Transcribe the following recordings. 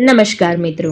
નમસ્કાર મિત્રો,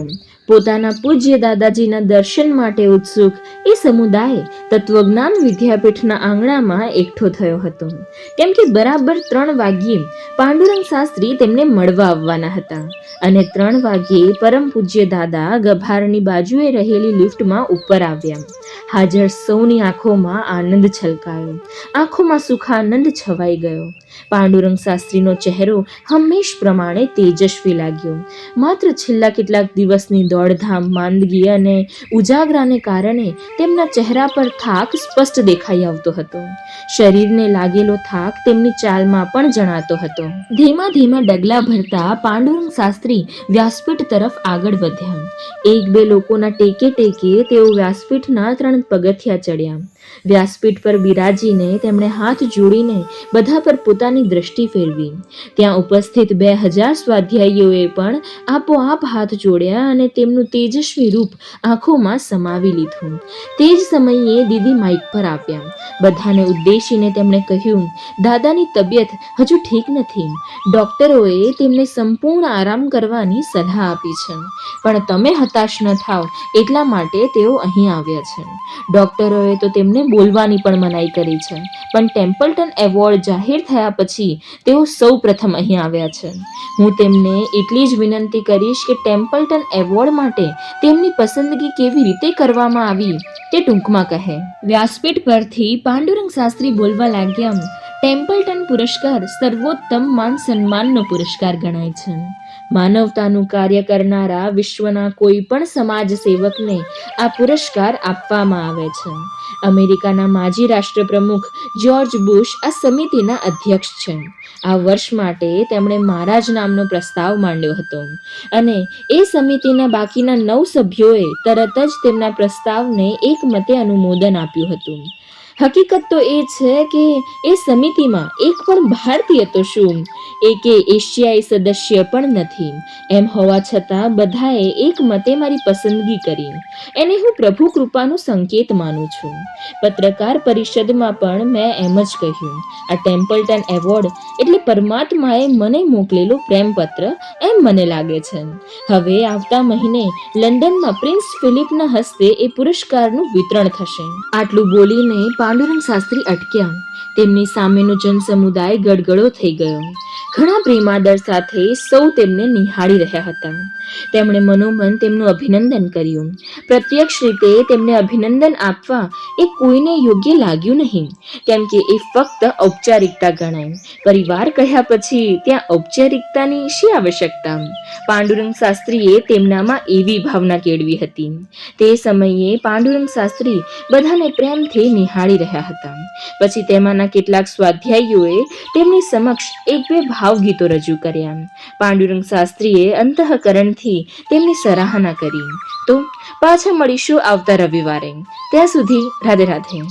પોતાના પૂજ્ય દાદાજીના દર્શન માટે ઉત્સુક એ સમુદાય તત્વજ્ઞાન વિદ્યાપીઠના આંગણામાં એકઠો થયો હતો. કેમ કે બરાબર 3 વાગ્યે પાંડુરંગ શાસ્ત્રી તેમને મળવા આવવાના હતા અને 3 વાગ્યે પરમ પૂજ્ય દાદા ગભારની બાજુએ રહેલી લિફ્ટમાં ઉપર આવ્યા. હાજર સૌની આંખોમાં આનંદ છલકાયો, આંખોમાં સુખાનંદ છવાઈ ગયો. પાંડુરંગ શાસ્ત્રીનો ચહેરો હંમેશ પ્રમાણે તેજસ્વી લાગ્યો. માત્ર છેલ્લા કેટલાક દિવસની દોડધામ, માંદગી અને ઉજાગરાને કારણે તેમના ચહેરા પર થાક સ્પષ્ટ દેખાઈ આવતો હતો. શરીરને લાગેલો થાક તેમની ચાલમાં પણ જણાતો હતો. ધીમા ધીમા ડગલા ભરતા પાંડુરંગ શાસ્ત્રી વ્યાસપીઠ તરફ આગળ વધ્યા. 1-2 લોકોના ટેકે ટેકે તેઓ વ્યાસપીઠના 3 પગથિયા ચડ્યા. વ્યાસપીઠ પર બિરાજીને તેમણે હાથ જોડીને બધા પર પોતાની દ્રષ્ટિ ફેરવી. ત્યાં ઉપસ્થિત 2000 સ્વાધ્યાયીઓએ પણ આપોઆપ હાથ જોડ્યા અને તેમનું તેજસ્વી રૂપ આંખોમાં સમાવી લીધું. તે જ સમયે દીદી માઇક પર આવ્યા. બધાને ઉદ્દેશીને તેમણે કહ્યું, દાદાની તબિયત હજુ ઠીક નથી. ડોક્ટરોએ તેમને સંપૂર્ણ આરામ કરવાની સલાહ આપી છે, પણ તમે હતાશ ન થાવ એટલા માટે તેઓ અહીં આવ્યા છે. ડોક્ટરોએ તો તેમને બોલવાની પણ મનાઈ કરી છે, પણ ટેમ્પલ્ટન એવોર્ડ જાહેર થયા પછી તેઓ સૌ પ્રથમ અહીં આવ્યા છે. હું તેમને એટલી જ વિનંતી કરીશ કે ટેમ્પલ્ટન એવોર્ડ માટે તેમની પસંદગી કેવી રીતે કરવામાં આવી તે ટૂંકમાં કહે. વ્યાસપીઠ પરથી પાંડુરંગ શાસ્ત્રી બોલવા લાગ્યા, ટેમ્પલ્ટન પુરસ્કાર સર્વોત્તમ માન સન્માનનો પુરસ્કાર ગણાય છે. માનવતાનું કાર્ય કરનારા વિશ્વના કોઈ પણ સમાજ સેવકને આ પુરસ્કાર આપવામાં આવે છે. અમેરિકાના માજી રાષ્ટ્રપ્રમુખ જ્યોર્જ બુશ આ સમિતિના અધ્યક્ષ છે. આ વર્ષ માટે તેમણે મારા જ નામનો પ્રસ્તાવ માંડ્યો હતો અને એ સમિતિના બાકીના 9 સભ્યોએ તરત જ તેમના પ્રસ્તાવને એકમતે અનુમોદન આપ્યું હતું. હકીકત તો એ છે કે એ સમિતિમાં એક પણ ભારતીય તો શું, એકે એશિયાઈ સદસ્ય પણ નથી. એમ હોવા છતાં બધાએ એકમતે મારી પસંદગી કરી. એને હું પ્રભુ કૃપાનું સંકેત માનું છું. પત્રકાર પરિષદમાં પણ મેં એમ જ કહ્યું, આ ટેમ્પલ્ટન એવોર્ડ એટલે પરમાત્માએ મને મોકલેલો પ્રેમપત્ર એમ મને લાગે છે. હવે આવતા મહિને લંડનમાં પ્રિન્સ ફિલિપના હસ્તે એ પુરસ્કારનું વિતરણ થશે. આટલું બોલીને પાંડુરંગ શાસ્ત્રી અટક્યા. તેમની સામેનો જનસમુદાય ગડગડો થઈ ગયો. ઘણા પ્રેમાદર સાથે સૌ તેમને નિહાળી રહ્યા હતા. તેમણે મનોમન તેમનું અભિનંદન કર્યું. પ્રત્યક્ષ રીતે તેમને અભિનંદન આપવા એ કોઈને યોગ્ય લાગ્યું નહીં, કેમ કે એ ફક્ત ઔપચારિકતા ગણાય. પરિવાર કહ્યા પછી ત્યાં ઔપચારિકતાની શી આવશ્યકતા? પાંડુરંગ શાસ્ત્રીએ તેમનામાં એવી ભાવના કેળવી હતી. તે સમયે પાંડુરંગ શાસ્ત્રી બધાને પ્રેમથી નિહાળી રહ્યા હતા. પછી તેમાંના કેટલાક સ્વાધ્યાયીઓએ તેમની સમક્ષ 1-2 ભાવગીતો રજૂ કર્યા. પાંડુરંગ શાસ્ત્રીએ અંતઃકરણથી તેમની સરાહના કરી. તો પાછા મળીશું આવતા રવિવારે. ત્યાં સુધી રાધે રાધે.